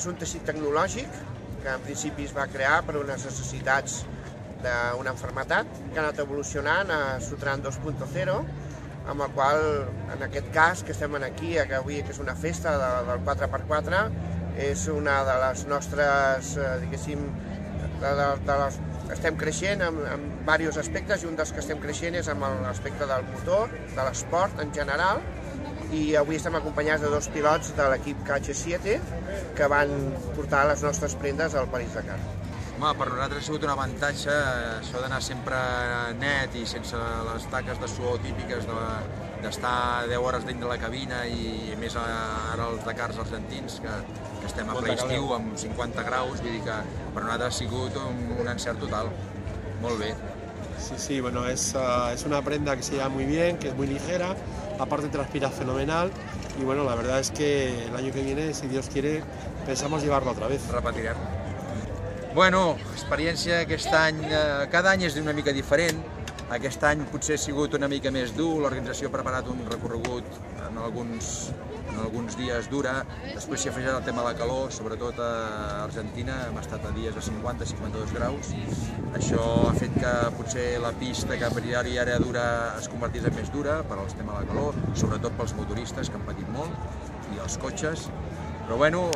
és un teixit tecnològic que en principi es va crear per unes necessitats d'una malaltia que ha anat evolucionant a Sutran 2.0, amb el qual, en aquest cas, que estem aquí, que avui és una festa del 4x4, és una de les nostres, diguéssim, estem creixent en diversos aspectes, i un dels que estem creixent és amb l'aspecte del motor, de l'esport en general, i avui estem acompanyats de 2 pilots de l'equip KH7 que van portar les nostres prendes al París-Dakar. Home, per nosaltres ha sigut un avantatge això d'anar sempre net i sense les taques de suor típiques d'estar 10 hores dins de la cabina, i més ara els Dakars argentins, que estem a ple estiu amb 50 graus, vull dir que per nosaltres ha sigut un encert total. Molt bé. Sí, bueno, es una prenda que se lleva muy bien, que es muy ligera, aparte transpira fenomenal, y bueno, la verdad es que el año que viene, si Dios quiere, pensamos llevarla otra vez. Repetirem. Bueno, experiència aquest any, cada any és una mica diferent. Aquest any potser ha sigut una mica més dur, l'organització ha preparat un recorregut en alguns dies dura, després s'hi ha afegit el tema de la calor, sobretot a Argentina, hem estat a dies de 50-52 graus, això ha fet que potser la pista que a priori era dura es convertís en més dura per al tema de la calor, sobretot pels motoristes que han patit molt, i els cotxes. Però bueno,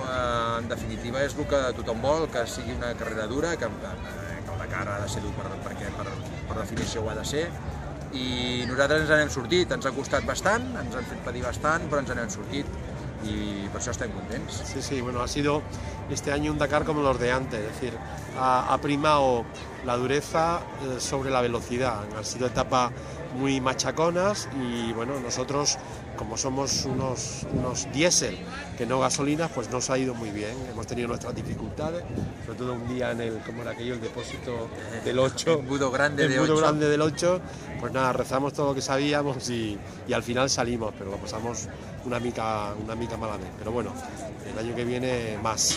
en definitiva és el que tothom vol, que sigui una carrera dura, que el Dakar ha de ser dur perquè per definició ho ha de ser, i nosaltres ens n'hem sortit, ens ha costat bastant, ens han fet patir bastant, però ens n'hem sortit, y por eso estem contents. Sí, bueno, ha sido este año un Dakar como los de antes, es decir, ha primado la dureza sobre la velocidad, han sido etapas muy machaconas, y bueno, nosotros, como somos unos diésel que no gasolinas, pues nos ha ido muy bien, hemos tenido nuestras dificultades, sobre todo un día en el, ¿cómo era aquello? El depósito del 8, el budo grande del 8, pues nada, rezamos todo lo que sabíamos y al final salimos, pero lo pasamos una mica malament, però bueno, l'any que viene más.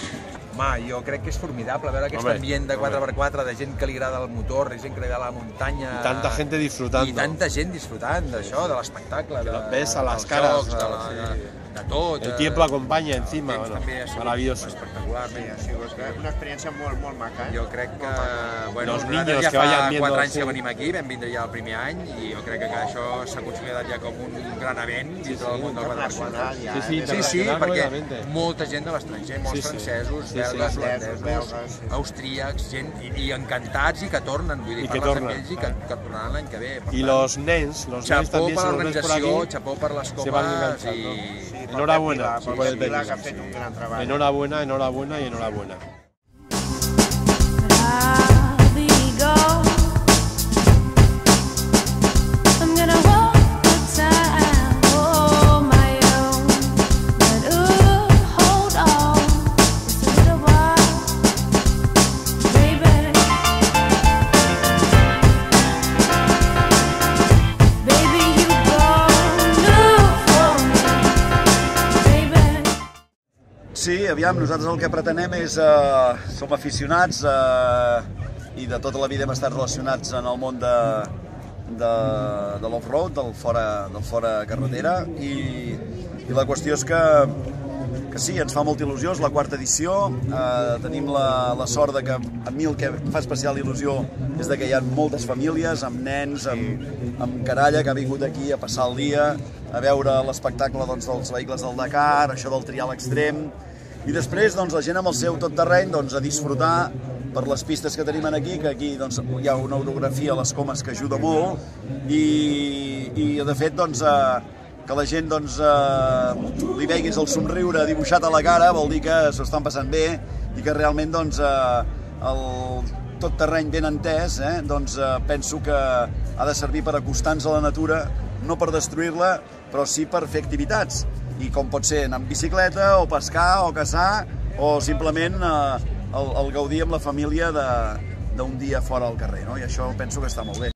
Home, jo crec que és formidable veure aquest ambient de 4x4, de gent que li agrada el motor, de gent que li agrada la muntanya... I tanta gent disfrutant. I tanta gent disfrutant d'això, de l'espectacle, ves a les cares, de tot. El tiempo acompanya encima, bueno, maravilloso. Espectacular, ha sigut una experiència molt maca. Jo crec que, bueno, los niños ja que vayan fa viendo 4 anys que venim aquí, vam vindre ja el primer any, i jo crec que això s'ha consolidat ja com un gran event dins del món del 4x4. Sí, perquè molta gent de l'estranger, molts francesos, belgues, holandesos, austríacs, gent, i encantats, i que tornen, vull dir, parles amb ells i que tornaran l'any que ve. I els nens també, per l'organització, xapó per les comes, i enhorabuena, enhorabuena y enhorabuena. Sí, aviam, nosaltres el que pretenem és, som aficionats i de tota la vida hem estat relacionats en el món de l'off-road, del fora carretera, i la qüestió és que sí, ens fa molta il·lusió, és la 4ª edició, tenim la sort de que a mi el que fa especial il·lusió és que hi ha moltes famílies, amb nens, amb caralla, que ha vingut aquí a passar el dia, a veure l'espectacle dels vehicles del Dakar, això del trial extrem, i després la gent amb el seu tot terreny a disfrutar per les pistes que tenim aquí, que aquí hi ha una orografia a les comes que ajuda molt, i de fet que la gent li veguis el somriure dibuixat a la cara vol dir que s'ho estan passant bé i que realment el tot terreny ben entès penso que ha de servir per acostar-nos a la natura, no per destruir-la, però sí per fer activitats, i com pot ser anar amb bicicleta, o pescar, o caçar, o simplement el gaudir amb la família d'un dia fora al carrer, i això penso que està molt bé.